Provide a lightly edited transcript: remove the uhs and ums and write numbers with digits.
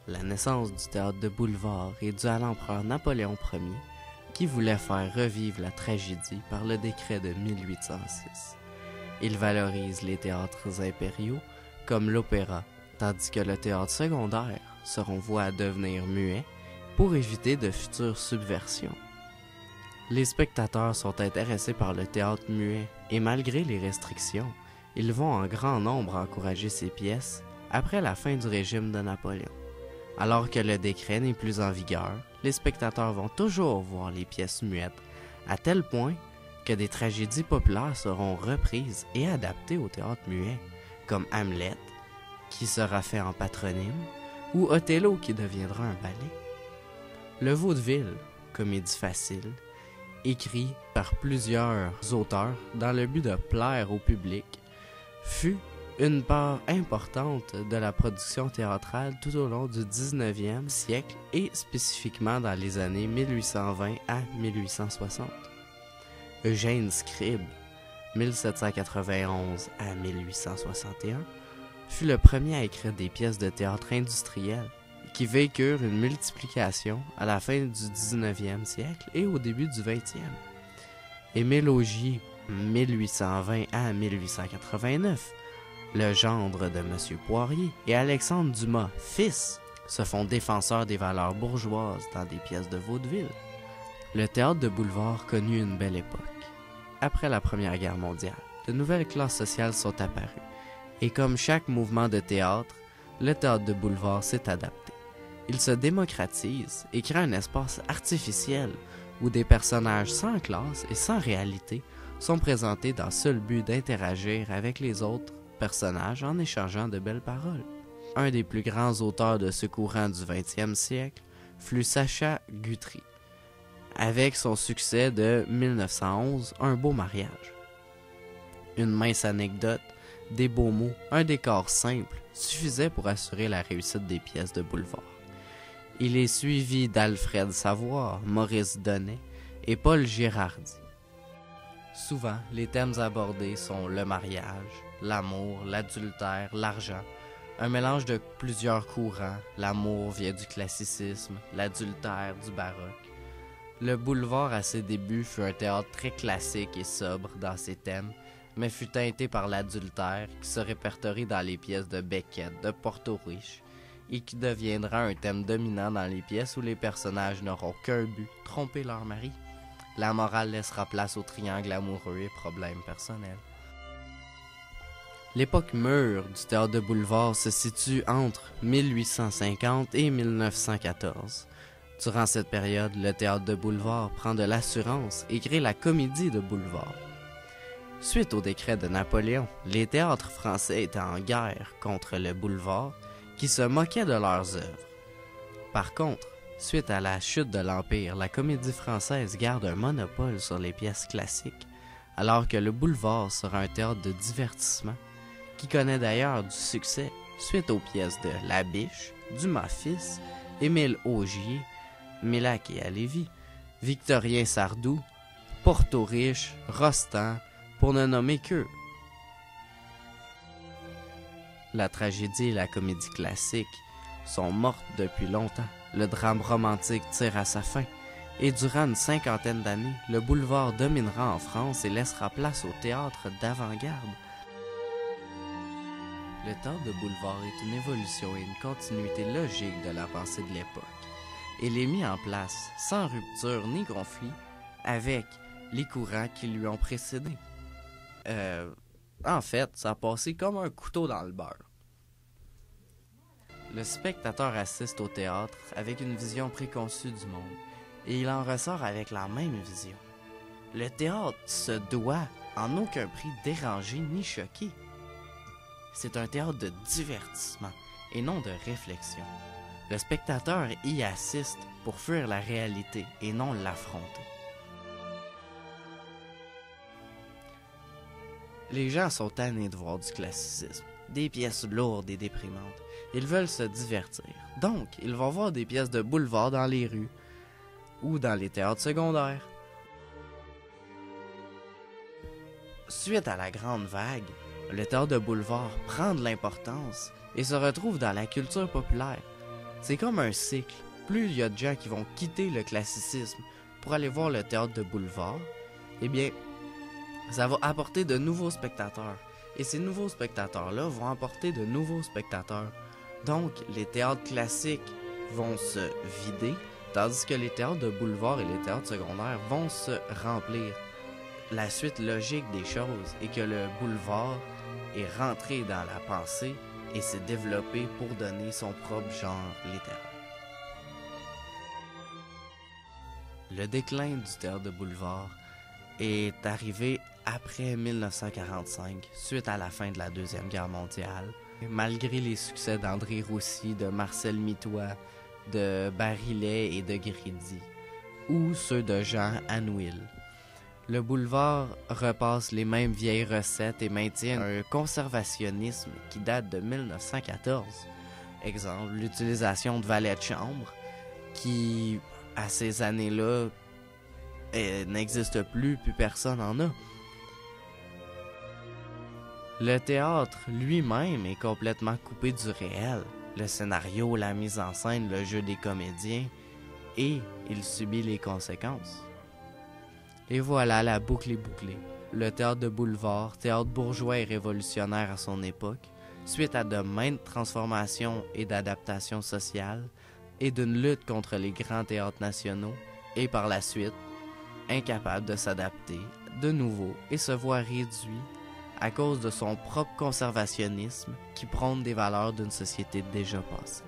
La naissance du théâtre de boulevard est due à l'empereur Napoléon Ier, qui voulait faire revivre la tragédie par le décret de 1806. Il valorise les théâtres impériaux, comme l'opéra, tandis que le théâtre secondaire seront voués à devenir muets pour éviter de futures subversions. Les spectateurs sont intéressés par le théâtre muet et malgré les restrictions, ils vont en grand nombre encourager ces pièces après la fin du régime de Napoléon. Alors que le décret n'est plus en vigueur, les spectateurs vont toujours voir les pièces muettes, à tel point que des tragédies populaires seront reprises et adaptées au théâtre muet, comme Hamlet, qui sera fait en patronyme, ou Othello qui deviendra un ballet. Le vaudeville, comédie facile, écrit par plusieurs auteurs dans le but de plaire au public, fut une part importante de la production théâtrale tout au long du 19e siècle et spécifiquement dans les années 1820 à 1860. Eugène Scribe, 1791 à 1861, fut le premier à écrire des pièces de théâtre industrielles qui vécurent une multiplication à la fin du 19e siècle et au début du 20e. Émile Augier, 1820 à 1889, le gendre de M. Poirier, et Alexandre Dumas, fils, se font défenseurs des valeurs bourgeoises dans des pièces de vaudeville. Le théâtre de boulevard connut une belle époque. Après la Première Guerre mondiale, de nouvelles classes sociales sont apparues, et comme chaque mouvement de théâtre, le théâtre de boulevard s'est adapté. Il se démocratise et crée un espace artificiel où des personnages sans classe et sans réalité sont présentés dans le seul but d'interagir avec les autres personnages en échangeant de belles paroles. Un des plus grands auteurs de ce courant du 20e siècle fut Sacha Guitry, avec son succès de 1911, Un beau mariage. Une mince anecdote, des beaux mots, un décor simple suffisait pour assurer la réussite des pièces de boulevard. Il est suivi d'Alfred Savoir, Maurice Donnet et Paul Girardi. Souvent, les thèmes abordés sont le mariage, l'amour, l'adultère, l'argent, un mélange de plusieurs courants. L'amour vient du classicisme, l'adultère du baroque. Le boulevard à ses débuts fut un théâtre très classique et sobre dans ses thèmes, mais fut teinté par l'adultère qui se répertorie dans les pièces de Beckett, de Porto Riche, et qui deviendra un thème dominant dans les pièces où les personnages n'auront qu'un but, tromper leur mari. La morale laissera place au triangle amoureux et problèmes personnels. L'époque mûre du théâtre de boulevard se situe entre 1850 et 1914. Durant cette période, le théâtre de boulevard prend de l'assurance et crée la comédie de boulevard. Suite au décret de Napoléon, les théâtres français étaient en guerre contre le boulevard qui se moquait de leurs œuvres. Par contre, suite à la chute de l'Empire, la comédie française garde un monopole sur les pièces classiques, alors que le boulevard sera un théâtre de divertissement, qui connaît d'ailleurs du succès suite aux pièces de Labiche, Dumas fils, Émile Augier, Mélac et Halévy, Victorien Sardou, Porto Riche, Rostand, pour ne nommer qu'eux. La tragédie et la comédie classique sont mortes depuis longtemps. Le drame romantique tire à sa fin, et durant une cinquantaine d'années, le boulevard dominera en France et laissera place au théâtre d'avant-garde. Le théâtre de boulevard est une évolution et une continuité logique de la pensée de l'époque. Il est mis en place sans rupture ni conflit avec les courants qui lui ont précédé. En fait, ça a passé comme un couteau dans le beurre. Le spectateur assiste au théâtre avec une vision préconçue du monde, et il en ressort avec la même vision. Le théâtre se doit en aucun prix déranger ni choquer. C'est un théâtre de divertissement et non de réflexion. Le spectateur y assiste pour fuir la réalité et non l'affronter. Les gens sont tannés de voir du classicisme, des pièces lourdes et déprimantes. Ils veulent se divertir. Donc, ils vont voir des pièces de boulevard dans les rues ou dans les théâtres secondaires. Suite à la grande vague, le théâtre de boulevard prend de l'importance et se retrouve dans la culture populaire. C'est comme un cycle. Plus il y a de gens qui vont quitter le classicisme pour aller voir le théâtre de boulevard, eh bien, ça va apporter de nouveaux spectateurs. Et ces nouveaux spectateurs-là vont apporter de nouveaux spectateurs. Donc, les théâtres classiques vont se vider, tandis que les théâtres de boulevard et les théâtres secondaires vont se remplir. La suite logique des choses est que le boulevard est rentré dans la pensée et s'est développé pour donner son propre genre littéraire. Le déclin du théâtre de boulevard est arrivé après 1945, suite à la fin de la Deuxième Guerre mondiale. Malgré les succès d'André Roussy, de Marcel Mitois, de Barillet et de Grédy, ou ceux de Jean Anouilh. Le boulevard repasse les mêmes vieilles recettes et maintient un conservationnisme qui date de 1914. Exemple, l'utilisation de valets de chambre, qui, à ces années-là, n'existe plus personne en a. Le théâtre lui-même est complètement coupé du réel. Le scénario, la mise en scène, le jeu des comédiens, et il subit les conséquences. Et voilà, la boucle est bouclée. Le théâtre de boulevard, théâtre bourgeois et révolutionnaire à son époque, suite à de maintes transformations et d'adaptations sociales, et d'une lutte contre les grands théâtres nationaux, et par la suite, incapable de s'adapter de nouveau et se voit réduit à cause de son propre conservationnisme qui prône des valeurs d'une société déjà passée.